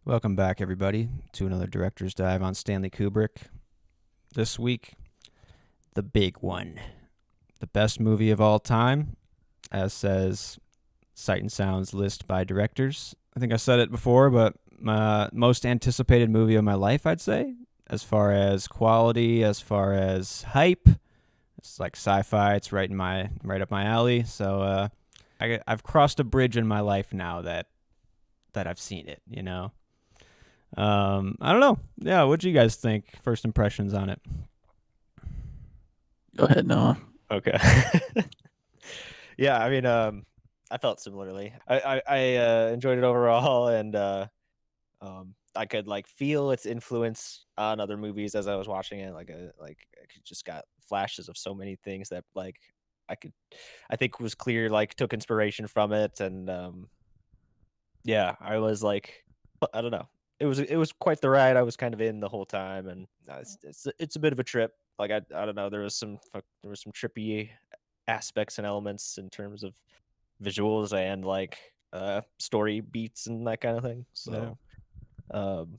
Welcome back, everybody, to another Director's Dive on Stanley Kubrick. This week, the big one. The best movie of all time, as says Sight and Sound's list by directors. I think I said it before, but my most anticipated movie of my life, I'd say, as far as quality, as far as hype. It's like sci-fi. It's right up my alley. So I've crossed a bridge in my life now that I've seen it, you know. I don't know. Yeah, what do you guys think? First impressions on it. Go ahead, Noah. Okay. Yeah, I mean, I felt similarly. I enjoyed it overall, and I could like feel its influence on other movies as I was watching it. I could just got flashes of so many things that like I think was clear, like took inspiration from it, and yeah, I was like, I don't know. It was quite the ride. I was kind of in the whole time, and it's a bit of a trip. Like I don't know. There was some trippy aspects and elements in terms of visuals and like story beats and that kind of thing. So um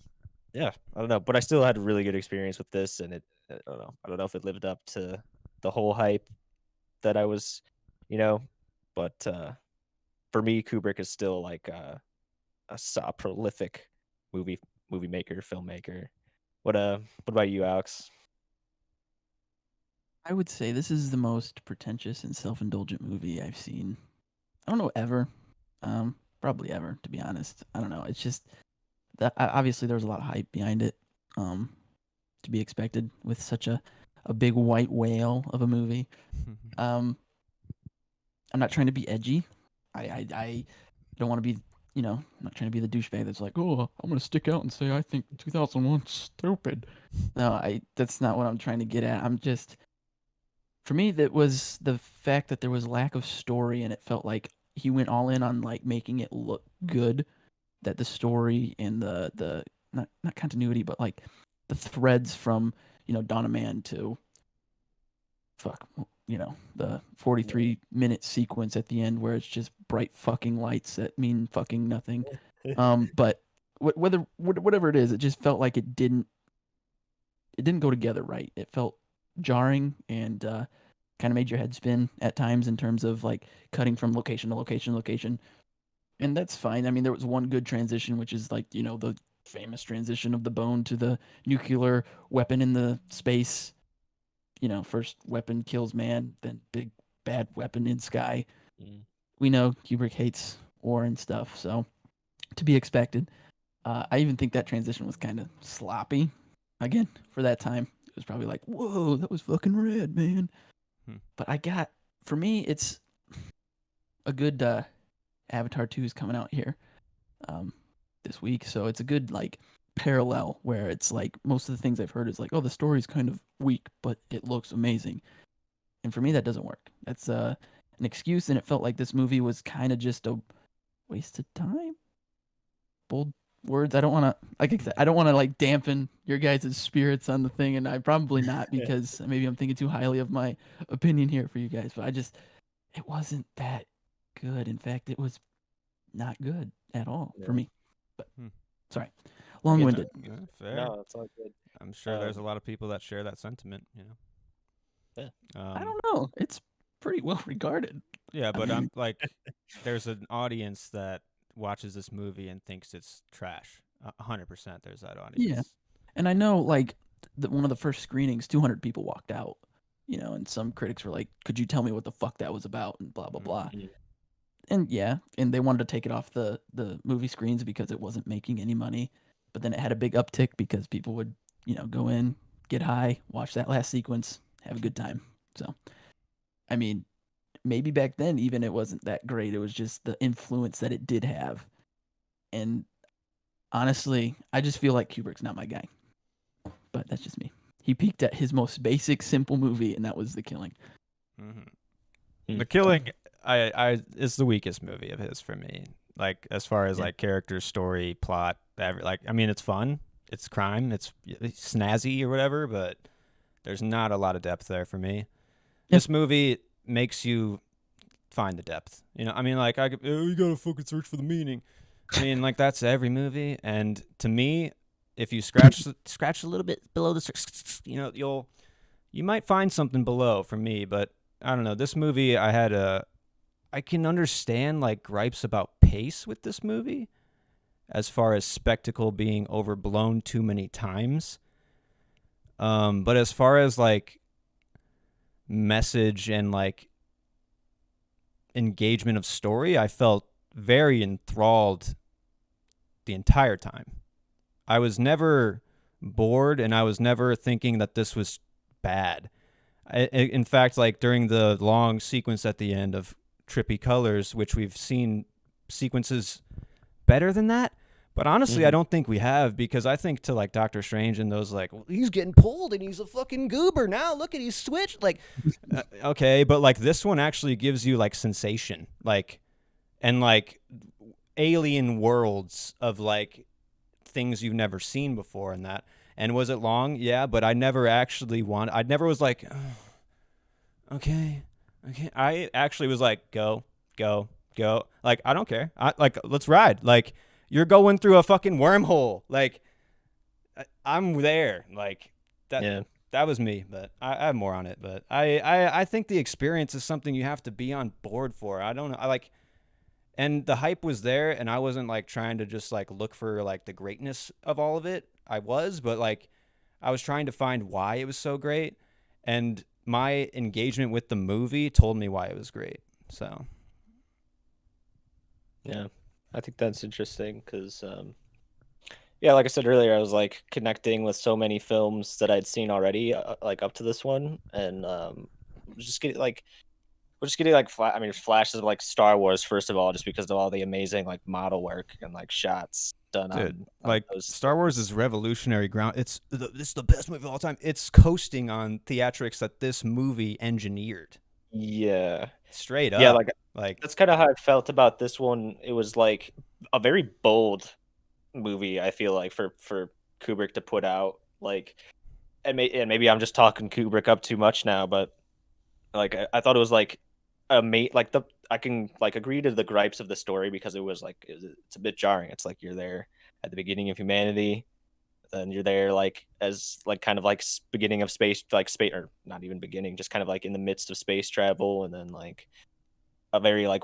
yeah, I don't know, but I still had a really good experience with this, and I don't know if it lived up to the whole hype that I was, you know, but for me, Kubrick is still like a prolific movie movie maker, filmmaker. What about you, Alex? I would say this is the most pretentious and self-indulgent movie I've seen. I don't know ever. Probably ever, to be honest. I don't know. It's just that obviously there was a lot of hype behind it. Um, to be expected with such a big white whale of a movie. Um, I'm not trying to be edgy. I don't want to be, I'm not trying to be the douchebag that's like, oh, I'm gonna stick out and say I think 2001's stupid. No, that's not what I'm trying to get at. I'm just, for me, that was the fact that there was lack of story, and it felt like he went all in on like making it look good. That the story and the not continuity, but like the threads from Dawn of Man to fuck, the 43-minute sequence at the end where it's just bright fucking lights that mean fucking nothing. But whatever it is, it just felt like it didn't go together right. It felt jarring and kind of made your head spin at times in terms of like cutting from location to location to location. And that's fine. I mean, there was one good transition, which is like, the famous transition of the bone to the nuclear weapon in the space. First weapon kills man, then big bad weapon in sky. Mm. We know Kubrick hates war and stuff, so to be expected. I even think that transition was kind of sloppy. Again, for that time, it was probably like, "Whoa, that was fucking rad, man." But for me, it's a good Avatar 2 is coming out here this week, so it's a good like parallel where it's like most of the things I've heard is like, oh, the story's kind of weak, but it looks amazing. And for me, that doesn't work. That's an excuse, and it felt like this movie was kind of just a waste of time. Bold words. I don't want to, like I said, I don't want to like dampen your guys' spirits on the thing, and I probably not because maybe I'm thinking too highly of my opinion here for you guys. But it wasn't that good. In fact, it was not good at all for me. But sorry, long-winded. Fair. No, it's all good. I'm sure there's a lot of people that share that sentiment, you know. Yeah. I don't know. It's pretty well regarded. Yeah, but I'm like, there's an audience that watches this movie and thinks it's trash. 100%. There's that audience. Yeah, and I know like one of the first screenings, 200 people walked out. And some critics were like, "Could you tell me what the fuck that was about?" and blah blah blah. Mhm. And yeah, and they wanted to take it off the movie screens because it wasn't making any money. But then it had a big uptick because people would go in, get high, watch that last sequence, have a good time. So, I mean, maybe back then even it wasn't that great. It was just the influence that it did have. And honestly, I just feel like Kubrick's not my guy. But that's just me. He peaked at his most basic, simple movie, and that was The Killing. The Killing, I is the weakest movie of his for me. Like as far as like character, story, plot, I mean, it's fun, it's crime, it's snazzy or whatever, but there's not a lot of depth there for me. This movie makes you find the depth. I mean, like you gotta fucking search for the meaning. I mean, like that's every movie, and to me, if you scratch a little bit below the, you might find something below for me. But I don't know. This movie, I can understand like gripes about pace with this movie, as far as spectacle being overblown too many times. But as far as like message and like engagement of story, I felt very enthralled the entire time. I was never bored, and I was never thinking that this was bad. In fact, like during the long sequence at the end of Trippy Colors, which we've seen sequences better than that, but honestly, I don't think we have, because I think to like Doctor Strange and those like, well, he's getting pulled and he's a fucking goober now. Look at he's switched. Like, okay, but like this one actually gives you like sensation, like, and like alien worlds of like things you've never seen before and that. And was it long? Yeah, but I never actually I never was like, oh, okay. I actually was like, go. Like, I don't care. Like, let's ride. Like, you're going through a fucking wormhole. Like, I'm there. Like, that. Yeah. That was me, but I have more on it. But I think the experience is something you have to be on board for. I don't know. And the hype was there, and I wasn't like trying to just like look for like the greatness of all of it. I was, but like I was trying to find why it was so great, and my engagement with the movie told me why it was great. So Yeah, I think that's interesting because, yeah, like I said earlier, I was like connecting with so many films that I'd seen already, like up to this one, and just getting like we're just getting like flashes of like Star Wars first of all, just because of all the amazing like model work and like shots done dude, on like those Star Wars things. is revolutionary ground. It's the best movie of all time. It's coasting on theatrics that this movie engineered. Yeah, Straight yeah, up. Like that's kind of how I felt about this one. It was like a very bold movie. I feel like for Kubrick to put out, like, and maybe I'm just talking Kubrick up too much now, but like I thought it was like like the I can like agree to the gripes of the story because it was like it's a bit jarring. It's like you're there at the beginning of humanity, and you're there like as like kind of like beginning of space, like space, or not even beginning, just kind of like in the midst of space travel, and then like a very like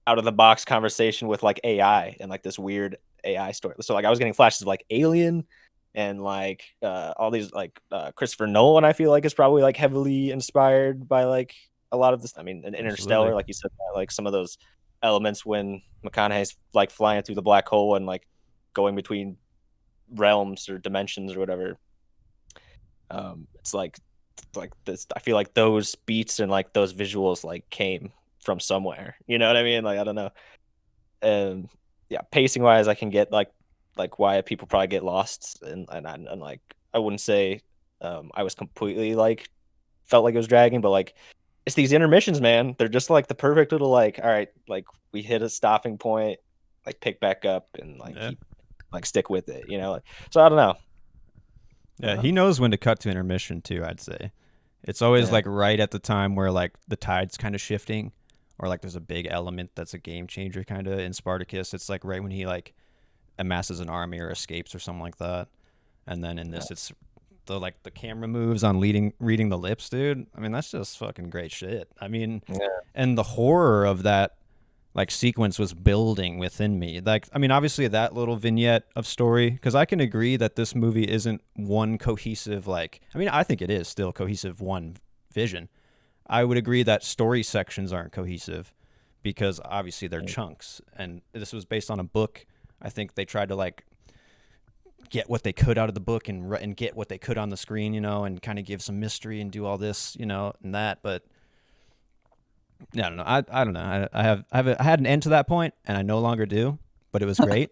out of the box conversation with like AI and like this weird AI story. So like I was getting flashes of like Alien and like all these like Christopher Nolan. I feel like is probably like heavily inspired by like a lot of this. I mean, in absolutely. Interstellar, like you said, like some of those elements when McConaughey's like flying through the black hole and like going between realms or dimensions or whatever. It's like this. I feel like those beats and like those visuals like came from somewhere. You know what I mean? Like I don't know. And yeah, pacing wise, I can get like why people probably get lost, and like I wouldn't say I was completely like felt like it was dragging, but like it's these intermissions, man. They're just like the perfect little like, all right, like we hit a stopping point, like pick back up and like Yeah. keep like stick with it, you know. Like, so I don't know. Yeah, he knows when to cut to intermission too, I'd say. It's always Yeah, like right at the time where like the tide's kind of shifting, or like there's a big element that's a game changer kind of in Spartacus. It's like right when he like amasses an army or escapes or something like that. And then in yeah, this it's the camera moves on reading the lips, dude. I mean, that's just fucking great shit. I mean, yeah, and the horror of that like sequence was building within me. Like, I mean, obviously that little vignette of story, because I can agree that this movie isn't one cohesive, like, I mean, I think it is still cohesive one vision. I would agree that story sections aren't cohesive because obviously they're chunks. And this was based on a book. I think they tried to like get what they could out of the book and get what they could on the screen, and kind of give some mystery and do all this, and that. But yeah, I don't know. I don't know. I had an end to that point, and I no longer do. But it was great,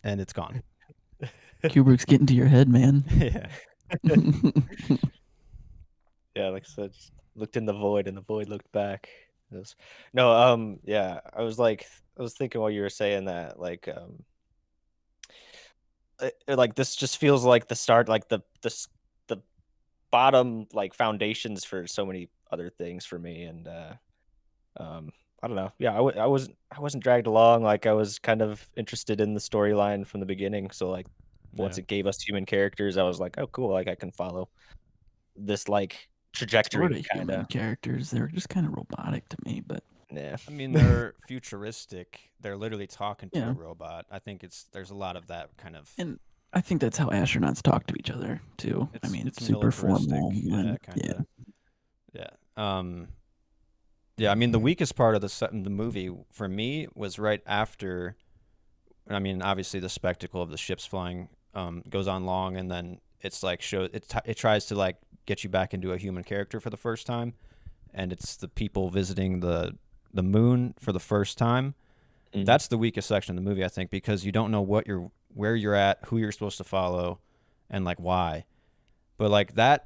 and it's gone. Kubrick's getting to your head, man. Yeah, yeah. Like I said, just looked in the void and the void looked back. No, yeah. I was thinking while you were saying that, like this just feels like the start, like the bottom like foundations for so many other things for me, and I don't know. Yeah, I wasn't dragged along. Like I was kind of interested in the storyline from the beginning. So like once Yeah. it gave us human characters, I was like, oh cool, like I can follow this like Sort trajectory of kind human of. characters. They were just kind of robotic to me, but Yeah. I mean, they're futuristic. They're literally talking to a yeah. robot. I think there's a lot of that kind of. And I think that's how astronauts talk to each other too. I mean, It's super militaristic. formal. Yeah, And, kind yeah. of. Yeah. Yeah. I mean, the weakest part of the movie for me was right after. I mean, obviously the spectacle of the ships flying goes on long, and then it's like it tries to like get you back into a human character for the first time, and it's the people visiting the moon for the first time. Mhm. That's the weakest section of the movie, I think, because you don't know where you're at, who you're supposed to follow, and like why. But like that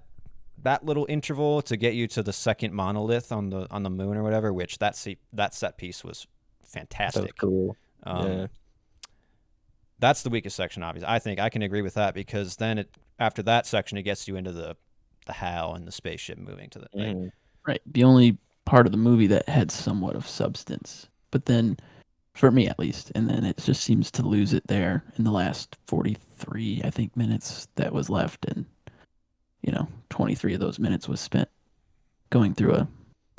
little interval to get you to the second monolith on the moon or whatever, which that set piece was That was fantastic. cool. Um, Yeah. That's the weakest section, obviously. I think I can agree with that because then after that section it gets you into the HAL and the spaceship moving to the like, Mhm. Right. The only part of the movie that had somewhat of substance, but then, for me at least, and then it just seems to lose it there in the last 43, I think, minutes that was left, and 23 of those minutes was spent going through a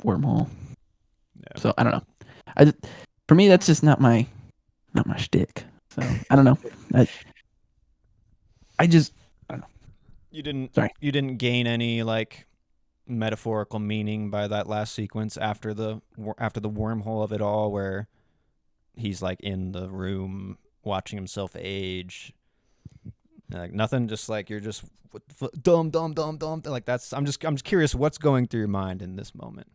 wormhole. yeah. So I don't know. For me, that's just not my shtick. So I don't know. I just You didn't Sorry. you didn't gain any like metaphorical meaning by that last sequence after the wormhole of it all, where he's like in the room watching himself age. Like nothing, just like you're just dumb. Like I'm just curious what's going through your mind in this moment.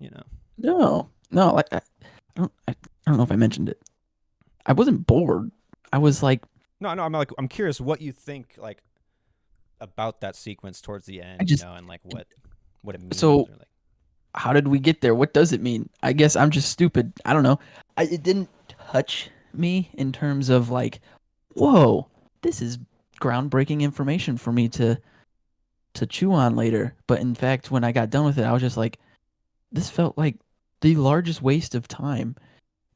no. Like I don't know if I mentioned it. I wasn't bored. I was like, No. I'm curious what you think like about that sequence towards the end. just- and like what it means. So- or like, how did we get there? What does it mean? I guess I'm just stupid. I don't know. It didn't touch me in terms of like, whoa, this is groundbreaking information for me to chew on later. But in fact, when I got done with it, I was just like, this felt like the largest waste of time.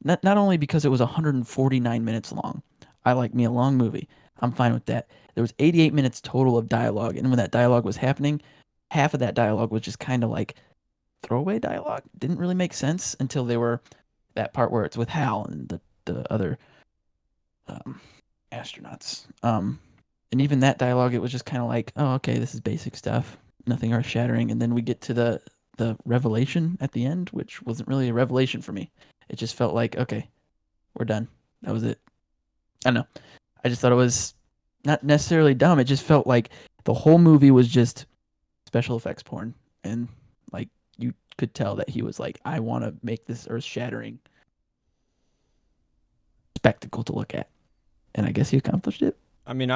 Not only because it was 149 minutes long. I like me a long movie. I'm fine with that. There was 88 minutes total of dialogue, and when that dialogue was happening, half of that dialogue was just kind of like throwaway dialogue. Didn't really make sense until they were that part where it's with Hal and the other astronauts. And even that dialogue, it was just kind of like, oh, okay, this is basic stuff, nothing earth shattering. And then we get to the revelation at the end, which wasn't really a revelation for me. It just felt like, okay, we're done. That was it. I don't know. I just thought it was not necessarily dumb. It just felt like the whole movie was just special effects porn, and like you could tell that he was like, I want to make this earth-shattering spectacle to look at, and I guess he accomplished it. I mean,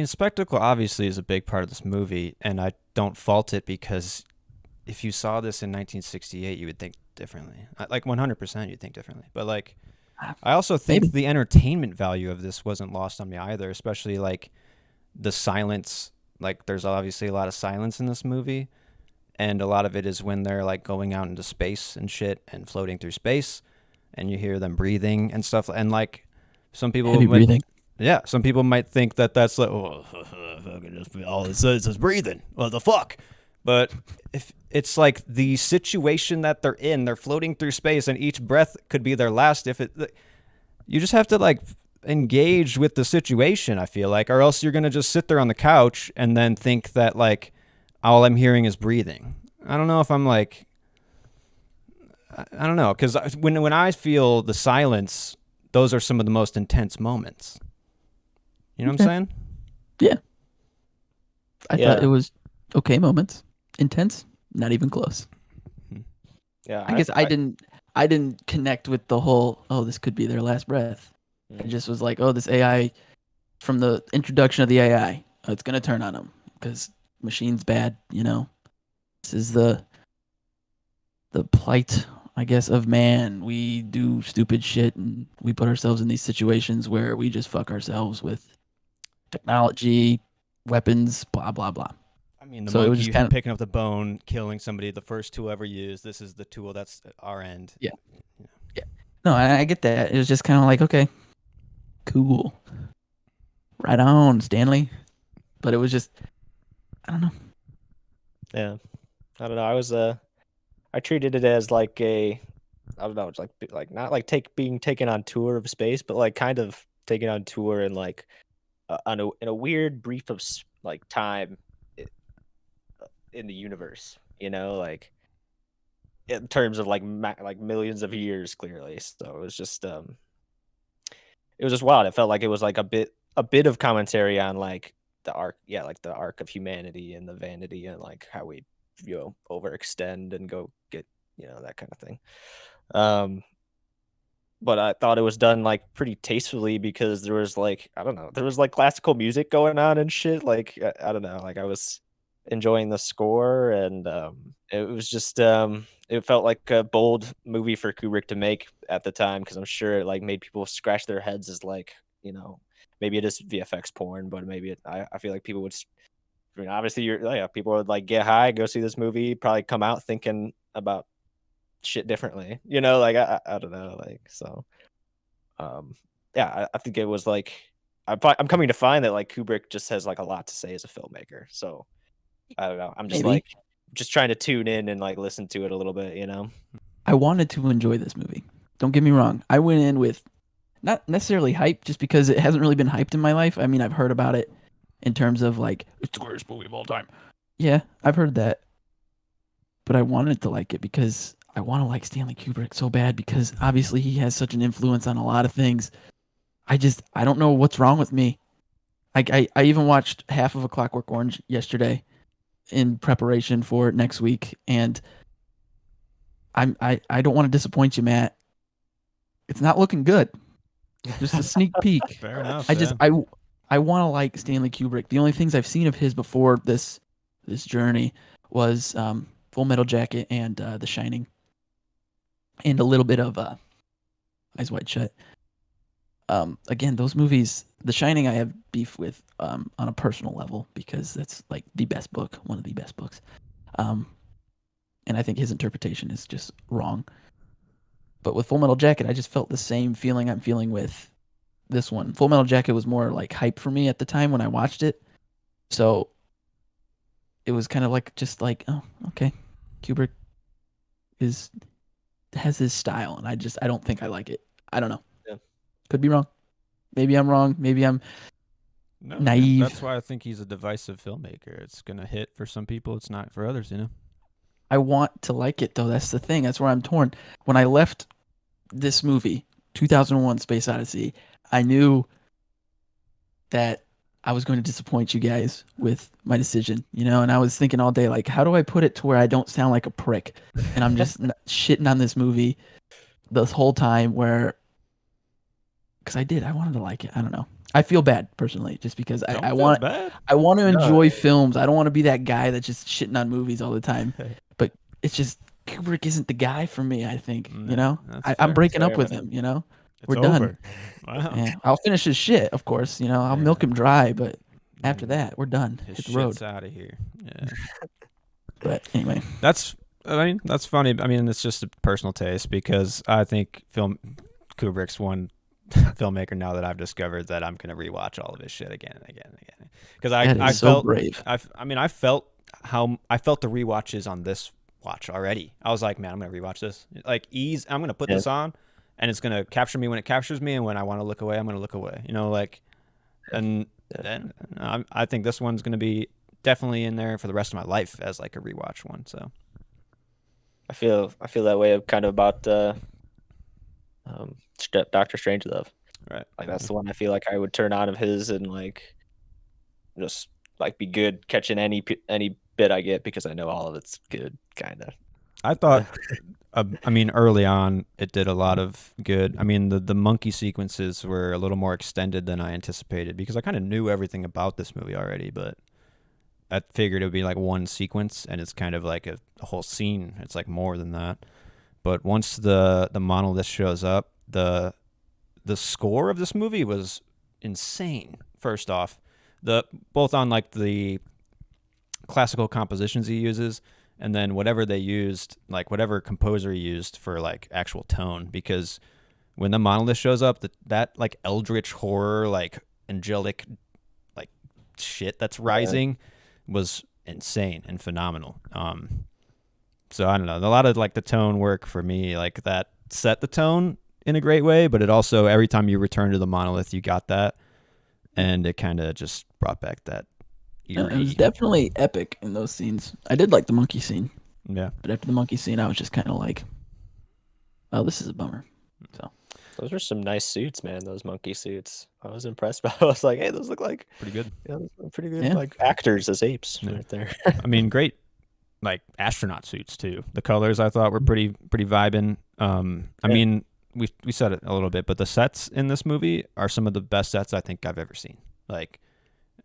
spectacle obviously is a big part of this movie, and I don't fault it because if you saw this in 1968, you would think differently. Like 100%, you'd think differently. But like, I also think Maybe. the entertainment value of this wasn't lost on me either, especially like the silence. Like, there's obviously a lot of silence in this movie, and a lot of it is when they're like going out into space and shit and floating through space, and you hear them breathing and stuff. And like, some people Heavy breathing. yeah, some people might think that that's like, oh, all it says is breathing. What the fuck? But if it's like the situation that they're in, they're floating through space, and each breath could be their last. You just have to like engage with the situation. I feel like, or else you're gonna just sit there on the couch and then think that like all I'm hearing is breathing. I don't know if I'm like, I don't know, because when I feel the silence, those are some of the most intense moments. You know what I'm saying? I Yeah. thought it was okay moments. Intense, not even close. Yeah. I guess I didn't connect with the whole, oh, this could be their last breath. I Mhm. just was like, oh, this AI, from the introduction of the AI, it's gonna turn on them because machine's bad. This is the plight, I guess, of man. We do stupid shit and we put ourselves in these situations where we just fuck ourselves with technology, weapons, blah blah blah. mean, the So it was monkey just kind of picking up the bone, killing somebody, the first tool ever used. This is the tool that's at our end. yeah. No, I get that. It was just kind of like, okay, cool, right on, Stanley. But it was just, I don't know. Yeah, I don't know. I treated it as like I don't know, it's like not like being taken on tour of space, but like kind of taken on tour in like in a weird brief of like time i- in the universe. Like in terms of like like millions of years, clearly. So it was just wild. It felt like it was like a bit of commentary on like the arc, yeah, like the arc of humanity and the vanity and like how we overextend and go get that kind of thing. Um, but I thought it was done like pretty tastefully because there was like I don't know, there was like classical music going on and shit. Like I don't know, like I was enjoying the score and it was just it felt like a bold movie for Kubrick to make at the time because I'm sure it like made people scratch their heads as like maybe it is VFX porn, but maybe I feel like people would. I mean, obviously, people would like get high, go see this movie, probably come out thinking about shit differently. Like I don't know, like so. Um, yeah, I think it was like I'm coming to find that like Kubrick just has like a lot to say as a filmmaker. So I don't know. I'm just Maybe. like just trying to tune in and like listen to it a little bit. I wanted to enjoy this movie. Don't get me wrong. I went in with not necessarily hype just because it hasn't really been hyped in my life. I mean, I've heard about it in terms of like, it's the greatest movie of all time. Yeah, I've heard that. But I wanted to like it because I want to like Stanley Kubrick so bad because obviously he has such an influence on a lot of things. I don't know what's wrong with me. I even watched half of A Clockwork Orange yesterday in preparation for next week, and I don't want to disappoint you, Matt. It's not looking good. Just a sneak peek. Fair enough. I just I want to like Stanley Kubrick. The only things I've seen of his before this journey was Full Metal Jacket and The Shining, and a little bit of Eyes Wide Shut. Again, those movies, The Shining, I have beef with on a personal level because that's like the best book, one of the best books. And I think his interpretation is just wrong. But with Full Metal Jacket, I just felt the same feeling I'm feeling with this one. Full Metal Jacket was more like hype for me at the time when I watched it. So it was kind of like just like, oh, okay. Kubrick has his style and I don't think I like it. I don't know. Yeah. Could be wrong. Maybe I'm wrong. Maybe I'm No, naive. that's why I think he's a divisive filmmaker. It's gonna hit for some people, it's not for others. I want to like it though. That's the thing. That's where I'm torn. When I left this movie, 2001 Space Odyssey, I knew that I was going to disappoint you guys with my decision, and I was thinking all day, like, how do I put it to where I don't sound like a prick? And I'm just shitting on this movie this whole time because I wanted to like it. I don't know. I feel bad personally, just because I want bad. I want to No. enjoy films. I don't want to be that guy that's just shitting on movies all the time. But it's just Kubrick isn't the guy for me. I think That's I'm fair. breaking That's up fair, with man. him. It's We're over. done. Wow. Yeah, I'll finish his shit, of course. I'll milk him dry, but after that, we're done. His Hit the road. shit's out of here. Yeah. But anyway, That's funny. I mean, it's just a personal taste because I think Kubrick's one filmmaker now that I've discovered that I'm gonna rewatch all of his shit again and again and again. Because that I is so felt brave. I felt the rewatches on this watch already. I was like, man, I'm gonna rewatch this. Like I'm gonna put Yeah. this on, and it's gonna capture me when it captures me, and when I want to look away, I'm gonna look away. And then I think this one's gonna be definitely in there for the rest of my life as like a rewatch one. So I feel that way kind of about Doctor Strangelove. right, Like that's the one I feel like I would turn on of his and like just like be good catching any bit I get because I know all of it's good, kind of. I thought. I mean, early on, it did a lot of good. I mean, the monkey sequences were a little more extended than I anticipated because I kind of knew everything about this movie already, but I figured it would be like one sequence, and it's kind of like a whole scene. It's like more than that. But once the monolith shows up, the score of this movie was insane. First off, both on like the classical compositions he uses, and then whatever they used, like whatever composer he used for like actual tone. Because when the monolith shows up, that like eldritch horror, like angelic, like shit that's rising was insane and phenomenal. So I don't know, a lot of like the tone work for me, like that set the tone in a great way, but it also, every time you return to the monolith, you got that, and it kind of just brought back that eerie. It was definitely epic in those scenes. I did like the monkey scene, Yeah. but after the monkey scene, I was just kind of like, oh, this is a bummer. So Those are some nice suits, man. Those monkey suits. I was impressed by. I was like, hey, those look like Pretty good. those look pretty good, Yeah. like actors as apes Yeah. right there. I mean, great like astronaut suits too. The colors I thought were pretty vibing. I mean, we said it a little bit, but the sets in this movie are some of the best sets I think I've ever seen. Like,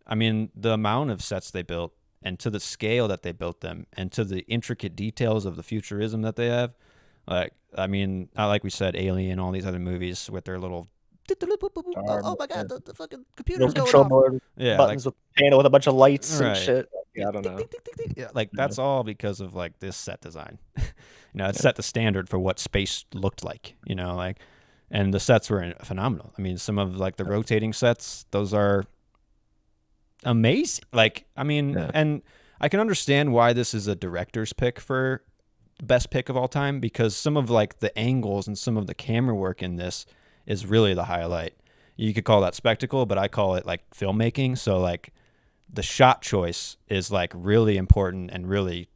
I mean, the amount of sets they built, and to the scale that they built them, and to the intricate details of the futurism that they have. Like, I mean, like we said, Alien, all these other movies with their little, oh my god, the fucking computer's Little going control off. board, Yeah, buttons with panel with a bunch of lights Right. and shit. Yeah, I don't know. Yeah, like that's all because of like this set design. It set the standard for what space looked like. Like, and the sets were phenomenal. I mean, some of like the rotating sets, those are amazing. Like, I mean, and I can understand why this is a director's pick for best pick of all time, because some of like the angles and some of the camera work in this is really the highlight. You could call that spectacle, but I call it like filmmaking. So like the shot choice is like really important and really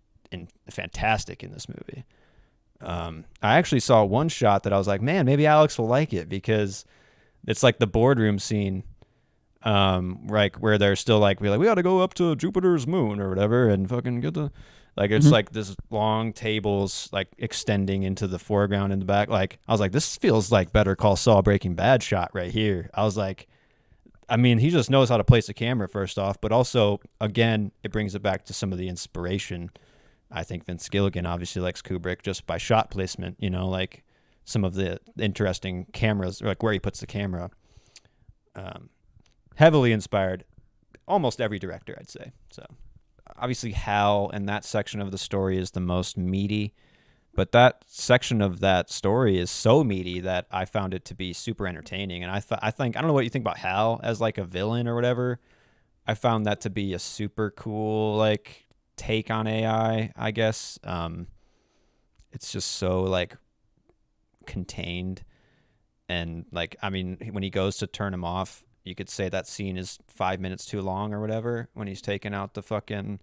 fantastic in this movie. I actually saw one shot that I was like, man, maybe Alex will like it, because it's like the boardroom scene, like where they're still like, we got to go up to Jupiter's moon or whatever and fucking get the, like, it's like this long tables like extending into the foreground in the back. Like, I was like, this feels like Better Call Saul Breaking Bad shot right here. I was like, I mean, he just knows how to place the camera, first off, but also, again, it brings it back to some of the inspiration. I think Vince Gilligan obviously likes Kubrick just by shot placement, like some of the interesting cameras, like where he puts the camera. Heavily inspired almost every director, I'd say. So obviously Hal and that section of the story is the most meaty, but that section of that story is so meaty that I found it to be super entertaining. And I think, I don't know what you think about Hal as like a villain or whatever. I found that to be a super cool like take on AI, I guess. It's just so like contained, and like, I mean, when he goes to turn him off, you could say that scene is 5 minutes too long or whatever, when he's taking out the fucking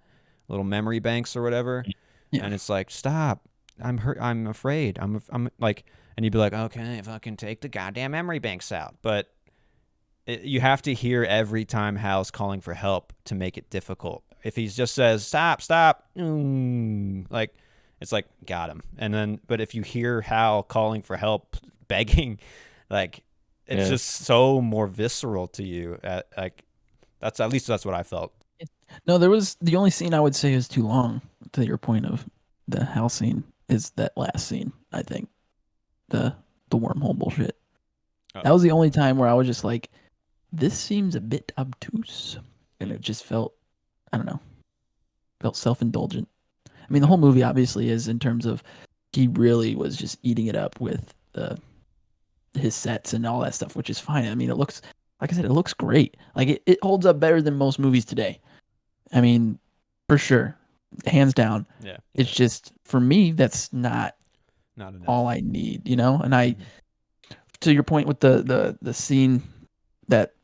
little memory banks or whatever. Yeah. And it's like, stop, I'm hurt, I'm afraid, I'm like, and you'd be like, okay, fucking take the goddamn memory banks out. But you have to hear every time Hal's calling for help to make it difficult. If he just says stop, like, it's like, got him. And then, but if you hear Hal calling for help, begging, like, it's just so more visceral to you. Like, that's, at least that's what I felt. No, there was, the only scene I would say is too long, to your point of the Hal scene, is that last scene, I think. The wormhole bullshit. Oh. That was the only time where I was just like, this seems a bit obtuse. And it just felt, I don't know, felt self-indulgent. I mean, the whole movie obviously is, in terms of, he really was just eating it up with his sets and all that stuff, which is fine. I mean, it looks, like I said, it looks great. Like, it holds up better than most movies today. I mean, for sure, hands down. Yeah. It's just, for me, that's not enough. all I need, And I, to your point with the scene that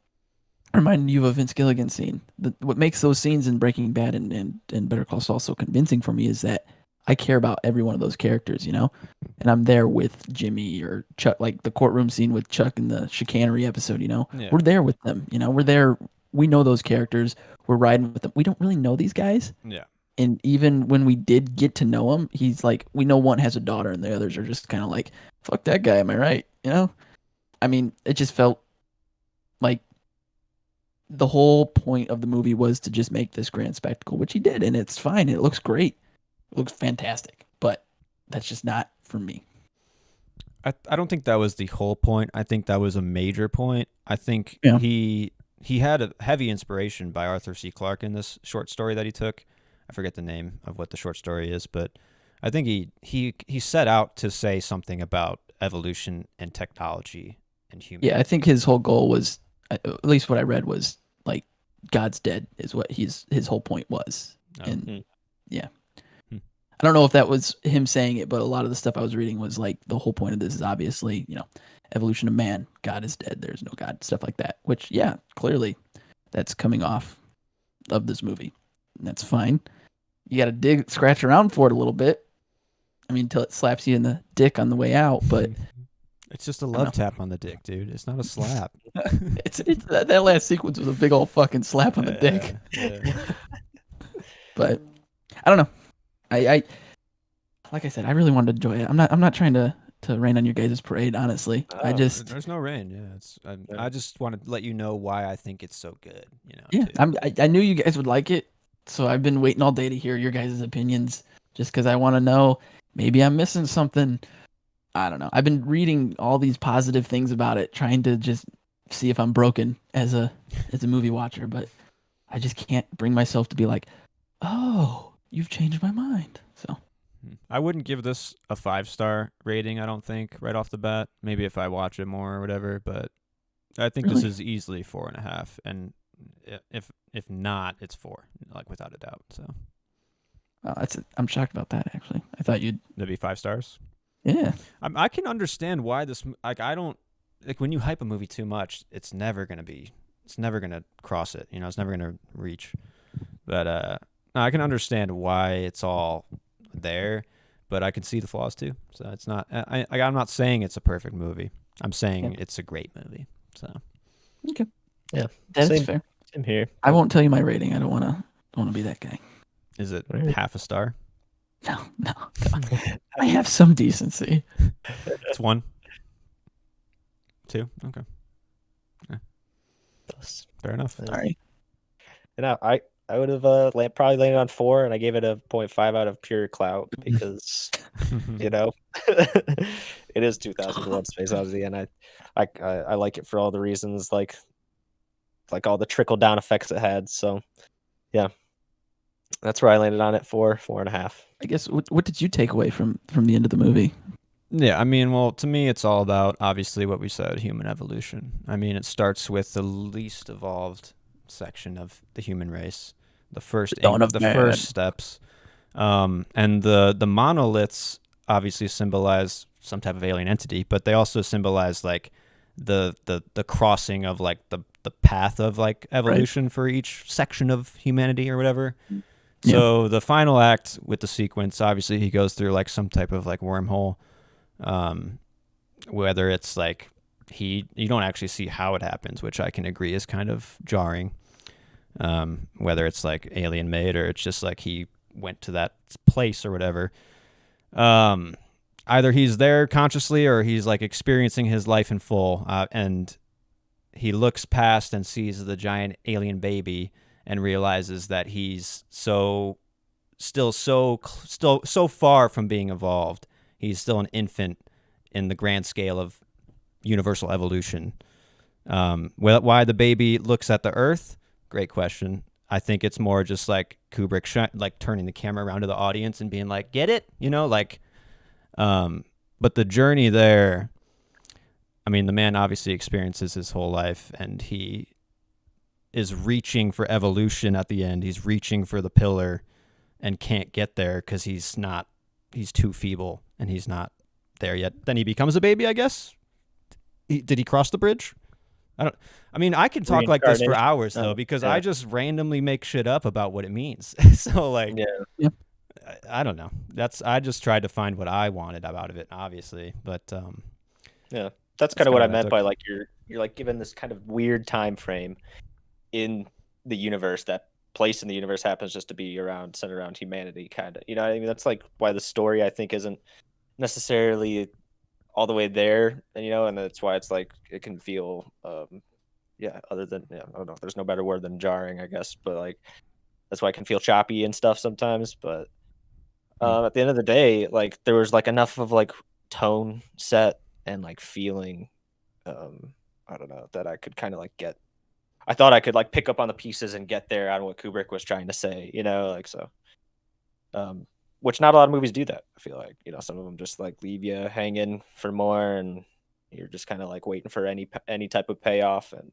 reminded you of a Vince Gilligan scene, what makes those scenes in Breaking Bad and Better Call Saul so convincing for me is that I care about every one of those characters, and I'm there with Jimmy or Chuck, like the courtroom scene with Chuck in the chicanery episode, Yeah. We're there with them, we're there. We know those characters. We're riding with them. We don't really know these guys. Yeah. And even when we did get to know him, he's like, we know one has a daughter and the others are just kind of like, fuck that guy. Am I right? I mean, it just felt like the whole point of the movie was to just make this grand spectacle, which he did. And it's fine. It looks great. It looks fantastic, but that's just not for me. I don't think that was the whole point. I think that was a major point. I think he had a heavy inspiration by Arthur C. Clarke in this short story that he took. I forget the name of what the short story is, but I think he set out to say something about evolution and technology and human. Yeah, I think his whole goal was, at least what I read was like God's dead is what his whole point was. Oh. And yeah. Hmm. I don't know if that was him saying it, but a lot of the stuff I was reading was like the whole point of this is obviously, evolution of man. God is dead. There's no God, stuff like that. Which, yeah, clearly that's coming off of this movie. And that's fine. You got to scratch around for it a little bit. I mean, until it slaps you in the dick on the way out, but it's just a love tap on the dick, dude. It's not a slap. it's that last sequence was a big old fucking slap on the dick. Yeah. But I don't know. I like I said, I really wanted to enjoy it. I'm not trying to rain on your guys' parade, honestly. There's no rain. Yeah, I just want to let you know why I think it's so good. Yeah, too. I knew you guys would like it, so I've been waiting all day to hear your guys' opinions, just because I want to know. Maybe I'm missing something. I don't know. I've been reading all these positive things about it, trying to just see if I'm broken as a movie watcher, but I just can't bring myself to be like, oh, you've changed my mind. So I wouldn't give this a 5-star rating, I don't think, right off the bat. Maybe if I watch it more or whatever, but I think this is easily 4.5, and if not, it's 4, like without a doubt. So I'm shocked about that, actually. I thought you'd be 5 stars. Yeah, I can understand why this. Like, I don't like when you hype a movie too much. It's never gonna cross it. It's never gonna reach. But no, I can understand why it's all there, but I can see the flaws too. So it's not. I'm not saying it's a perfect movie. I'm saying it's a great movie. So okay, yeah, that's fair. Same here. I won't tell you my rating. I don't want to be that guy. Is it half a star? No. I have some decency. It's 1, 2. Okay. Yeah. Fair enough. Sorry. And I would have probably landed on 4, and I gave it a 0.5 out of pure clout because it is 2001: Space Odyssey, and I like it for all the reasons, like all the trickle down effects it had. So yeah, that's where I landed on it, 4.5. I guess what did you take away from the end of the movie? Yeah, I mean, well, to me, it's all about, obviously, what we said, human evolution. I mean, it starts with the least evolved section of the human race, the first steps, and the monoliths obviously symbolize some type of alien entity, but they also symbolize like the crossing of like the path of like evolution for each section of humanity or whatever. So the final act with the sequence, obviously, he goes through like some type of like wormhole. Whether it's like you don't actually see how it happens, which I can agree is kind of jarring. Whether it's like alien made or it's just like he went to that place or whatever. Either he's there consciously or he's like experiencing his life in full, and he looks past and sees the giant alien baby and realizes that he's still so far from being evolved. He's still an infant in the grand scale of universal evolution. Why the baby looks at the Earth? Great question. I think it's more just like Kubrick like turning the camera around to the audience and being like, "Get it?" But the journey there. I mean, the man obviously experiences his whole life, and he is reaching for evolution at the end. He's reaching for the pillar and can't get there because he's too feeble and he's not there yet. Then he becomes a baby, I guess. Did he cross the bridge? I can talk like this for hours though, because I just randomly make shit up about what it means. So like, I don't know. I just tried to find what I wanted out of it, obviously. But that's kind of what I meant by like you're like given this kind of weird time frame in the universe. That place in the universe happens just to be centered around humanity, kind of. You know what I mean? That's like why the story, I think, isn't necessarily all the way there, and that's why it's like it can feel other than I don't know, there's no better word than jarring, I guess, but like that's why it can feel choppy and stuff sometimes. But at the end of the day, like there was like enough of like tone set and like feeling, I don't know, that I could kind of like I thought I could like pick up on the pieces and get there on what Kubrick was trying to say, like so. which not a lot of movies do that. I feel like, you know, some of them just like leave you hanging for more, and you're just kind of like waiting for any type of payoff. And